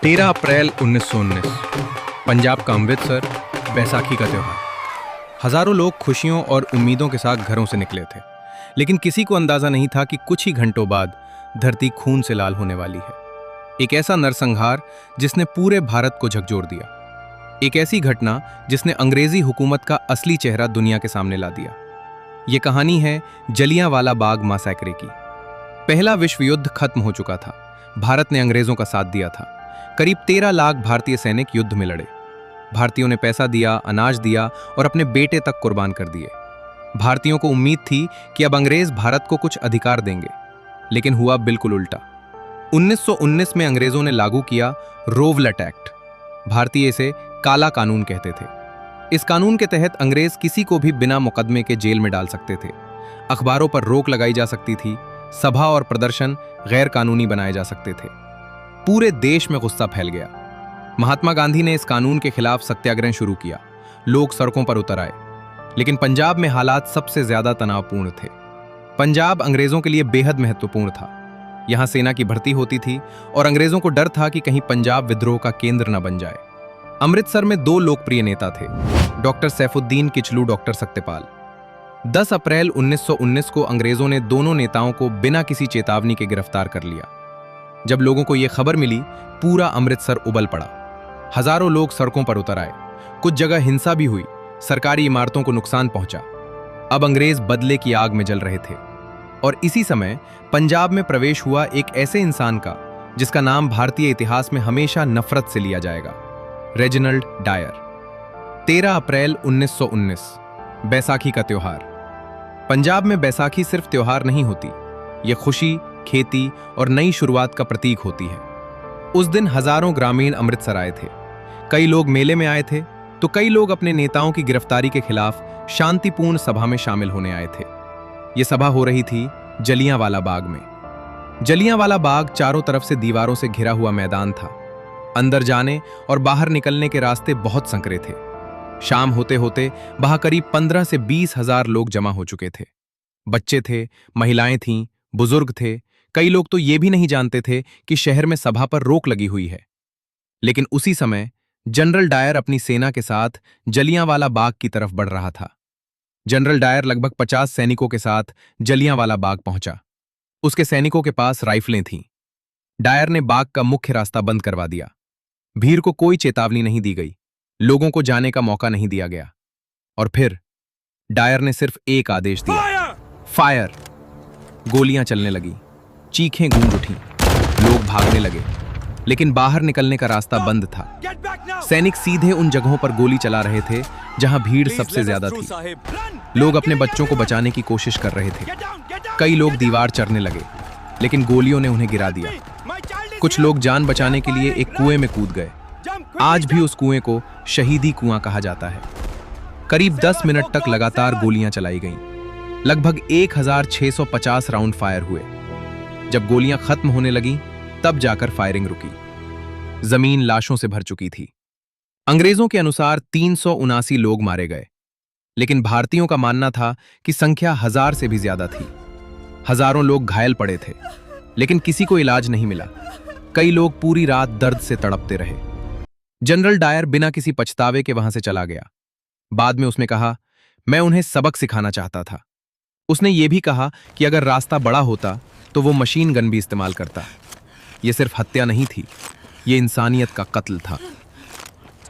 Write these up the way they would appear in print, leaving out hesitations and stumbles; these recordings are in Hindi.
13 अप्रैल 1919 पंजाब का अमृतसर, बैसाखी का त्यौहार। हजारों लोग खुशियों और उम्मीदों के साथ घरों से निकले थे, लेकिन किसी को अंदाजा नहीं था कि कुछ ही घंटों बाद धरती खून से लाल होने वाली है। एक ऐसा नरसंहार जिसने पूरे भारत को झकझोर दिया, एक ऐसी घटना जिसने अंग्रेजी हुकूमत का असली चेहरा दुनिया के सामने ला दिया। यह कहानी है जलियांवाला बाग मैसेक्रे की। पहला विश्व युद्ध खत्म हो चुका था, भारत ने अंग्रेजों का साथ दिया था। करीब 13 लाख भारतीय सैनिक युद्ध में लड़े। भारतीयों ने पैसा दिया, अनाज दिया और अपने बेटे तक कुर्बान कर दिए। भारतीयों को उम्मीद थी कि अब अंग्रेज भारत को कुछ अधिकार देंगे, लेकिन हुआ बिल्कुल उल्टा। 1919 में अंग्रेजों ने लागू किया रोवलट एक्ट। भारतीय इसे काला कानून कहते थे। इस कानून के तहत अंग्रेज किसी को भी बिना मुकदमे के जेल में डाल सकते थे। अखबारों पर रोक लगाई जा सकती थी, सभा और प्रदर्शन गैर कानूनी बनाए जा सकते थे। पूरे देश में गुस्सा फैल गया। महात्मा गांधी ने इस कानून के खिलाफ सत्याग्रह शुरू किया। लोग सड़कों पर उतर आए, लेकिन पंजाब में हालात सबसे ज्यादा तनावपूर्ण थे। पंजाब अंग्रेजों के लिए बेहद महत्वपूर्ण था। यहां सेना की भर्ती होती थी और अंग्रेजों को डर था कि कहीं पंजाब विद्रोह का केंद्र न बन जाए। अमृतसर में दो लोकप्रिय नेता थे, डॉक्टर सैफुद्दीन किचलू, डॉक्टर सत्यपाल। 10 अप्रैल 1919 को अंग्रेजों ने दोनों नेताओं को बिना किसी चेतावनी के गिरफ्तार कर लिया। जब लोगों को यह खबर मिली, पूरा अमृतसर उबल पड़ा। हजारों लोग सड़कों पर उतर आए। कुछ जगह हिंसा भी हुई, सरकारी इमारतों को नुकसान पहुंचा। अब अंग्रेज बदले की आग में जल रहे थे। और इसी समय पंजाब में प्रवेश हुआ एक ऐसे इंसान का जिसका नाम भारतीय इतिहास में हमेशा नफरत से लिया जाएगा, रेजिनाल्ड डायर। 13 अप्रैल 1919 बैसाखी का त्योहार। पंजाब में बैसाखी सिर्फ त्योहार नहीं होती, यह खुशी, खेती और नई शुरुआत का प्रतीक होती है। उस दिन हजारों ग्रामीण अमृतसर आए थे। कई लोग मेले में आए थे, तो कई लोग अपने नेताओं की गिरफ्तारी के खिलाफ शांतिपूर्ण सभा में शामिल होने आए थे। यह सभा हो रही थी जलियांवाला बाग में। जलियांवाला बाग चारों तरफ से दीवारों से घिरा हुआ मैदान था। अंदर जाने और बाहर निकलने के रास्ते बहुत संकरे थे। शाम होते होते वहां करीब 15 से 20 हजार लोग जमा हो चुके थे। बच्चे थे, महिलाएं थीं, बुजुर्ग थे। कई लोग तो ये भी नहीं जानते थे कि शहर में सभा पर रोक लगी हुई है। लेकिन उसी समय जनरल डायर अपनी सेना के साथ जलियांवाला बाग की तरफ बढ़ रहा था। जनरल डायर लगभग 50 सैनिकों के साथ जलियांवाला बाग पहुंचा। उसके सैनिकों के पास राइफलें थीं। डायर ने बाग का मुख्य रास्ता बंद करवा दिया। भीड़ को कोई चेतावनी नहीं दी गई, लोगों को जाने का मौका नहीं दिया गया। और फिर डायर ने सिर्फ एक आदेश दिया, फायर। गोलियां चलने लगी, चीखें गूंज उठीं, लोग भागने लगे, लेकिन बाहर निकलने का रास्ता बंद था। सैनिक सीधे उन जगहों पर गोली चला रहे थे जहां भीड़ सबसे ज्यादा थी। लोग अपने बच्चों को बचाने की कोशिश कर रहे थे। कई लोग दीवार चढ़ने लगे, लेकिन गोलियों ने उन्हें गिरा दिया। कुछ लोग जान बचाने के लिए एक कुएं में कूद गए। आज भी उस कुएं को शहीदी कुआं कहा जाता है। करीब 10 मिनट तक लगातार गोलियां चलाई गईं। लगभग 1650 राउंड फायर हुए। जब गोलियां खत्म होने लगीं, तब जाकर फायरिंग रुकी। जमीन लाशों से भर चुकी थी। अंग्रेजों के अनुसार 379 लोग मारे गए, लेकिन भारतीयों का मानना था कि संख्या 1000 से भी ज्यादा थी। हजारों लोग घायल पड़े थे, लेकिन किसी को इलाज नहीं मिला। कई लोग पूरी रात दर्द से तड़पते रहे। जनरल डायर बिना किसी पछतावे के वहां से चला गया। बाद में उसने कहा, मैं उन्हें सबक सिखाना चाहता था। उसने ये भी कहा कि अगर रास्ता बड़ा होता तो वो मशीन गन भी इस्तेमाल करता। यह सिर्फ हत्या नहीं थी, यह इंसानियत का कत्ल था।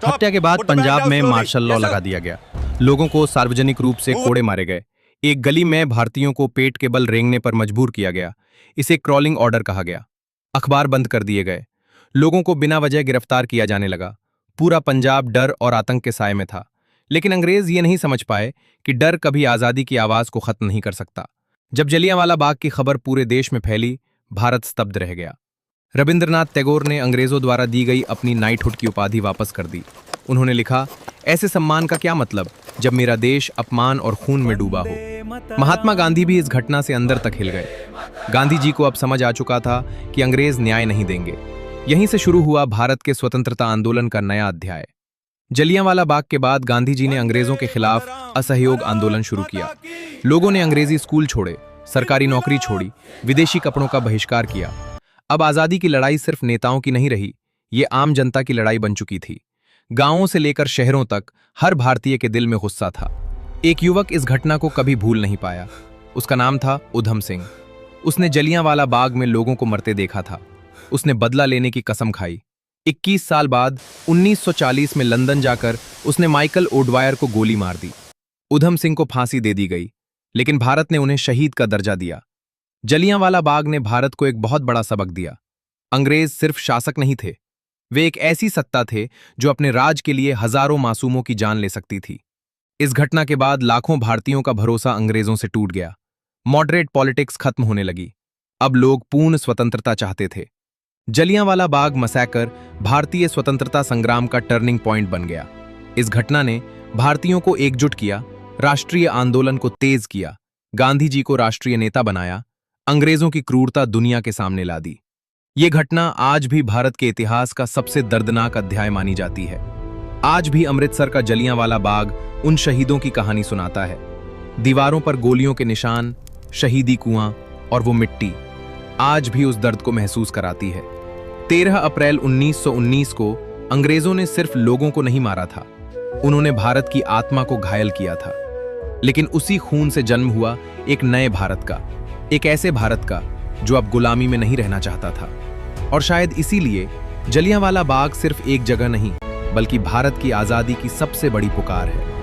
हत्या के बाद पंजाब में मार्शल लॉ लगा दिया गया। लोगों को सार्वजनिक रूप से कोड़े मारे गए। एक गली में भारतीयों को पेट के बल रेंगने पर मजबूर किया गया। इसे क्रॉलिंग ऑर्डर कहा गया। अखबार बंद कर दिए गए। लोगों को बिना वजह गिरफ्तार किया जाने लगा। पूरा पंजाब डर और आतंक के साए में था। लेकिन अंग्रेज ये नहीं समझ पाए कि डर कभी आजादी की आवाज को खत्म नहीं कर सकता। जब जलियांवाला बाग की खबर पूरे देश में फैली, भारत स्तब्ध रह गया। रविंद्रनाथ टैगोर ने अंग्रेजों द्वारा दी गई अपनी नाइटहुड की उपाधि वापस कर दी। उन्होंने लिखा, ऐसे सम्मान का क्या मतलब जब मेरा देश अपमान और खून में डूबा हो। महात्मा गांधी भी इस घटना से अंदर तक हिल गए। गांधी जी को अब समझ आ चुका था कि अंग्रेज न्याय नहीं देंगे। यहीं से शुरू हुआ भारत के स्वतंत्रता आंदोलन का नया अध्याय। जलियांवाला बाग के बाद गांधी जी ने अंग्रेजों के खिलाफ असहयोग आंदोलन शुरू किया। लोगों ने अंग्रेजी स्कूल छोड़े, सरकारी नौकरी छोड़ी, विदेशी कपड़ों का बहिष्कार किया। अब आजादी की लड़ाई सिर्फ नेताओं की नहीं रही, ये आम जनता की लड़ाई बन चुकी थी। गांवों से लेकर शहरों तक हर भारतीय के दिल में गुस्सा था। एक युवक इस घटना को कभी भूल नहीं पाया। उसका नाम था उधम सिंह। उसने जलियांवाला बाग में लोगों को मरते देखा था। उसने बदला लेने की कसम खाई। 21 साल बाद 1940 में लंदन जाकर उसने माइकल ओडवायर को गोली मार दी। उधम सिंह को फांसी दे दी गई, लेकिन भारत ने उन्हें शहीद का दर्जा दिया। जलियांवाला बाग ने भारत को एक बहुत बड़ा सबक दिया। अंग्रेज सिर्फ शासक नहीं थे, वे एक ऐसी सत्ता थे जो अपने राज के लिए हजारों मासूमों की जान ले सकती थी। इस घटना के बाद लाखों भारतीयों का भरोसा अंग्रेजों से टूट गया। मॉडरेट पॉलिटिक्स खत्म होने लगी। अब लोग पूर्ण स्वतंत्रता चाहते थे। जलियांवाला बाग मैसेकर भारतीय स्वतंत्रता संग्राम का टर्निंग पॉइंट बन गया। इस घटना ने भारतीयों को एकजुट किया, राष्ट्रीय आंदोलन को तेज किया, गांधी जी को राष्ट्रीय नेता बनाया, अंग्रेजों की क्रूरता दुनिया के सामने ला दी। ये घटना आज भी भारत के इतिहास का सबसे दर्दनाक अध्याय मानी जाती है। आज भी अमृतसर का जलियांवाला बाग उन शहीदों की कहानी सुनाता है। दीवारों पर गोलियों के निशान, शहीदी कुआं और वो मिट्टी आज भी उस दर्द को महसूस कराती है। 13 अप्रैल 1919 को अंग्रेजों ने सिर्फ लोगों को नहीं मारा था, उन्होंने भारत की आत्मा को घायल किया था। लेकिन उसी खून से जन्म हुआ एक नए भारत का, एक ऐसे भारत का जो अब गुलामी में नहीं रहना चाहता था। और शायद इसीलिए जलियांवाला बाग सिर्फ एक जगह नहीं, बल्कि भारत की आजादी की सबसे बड़ी पुकार है।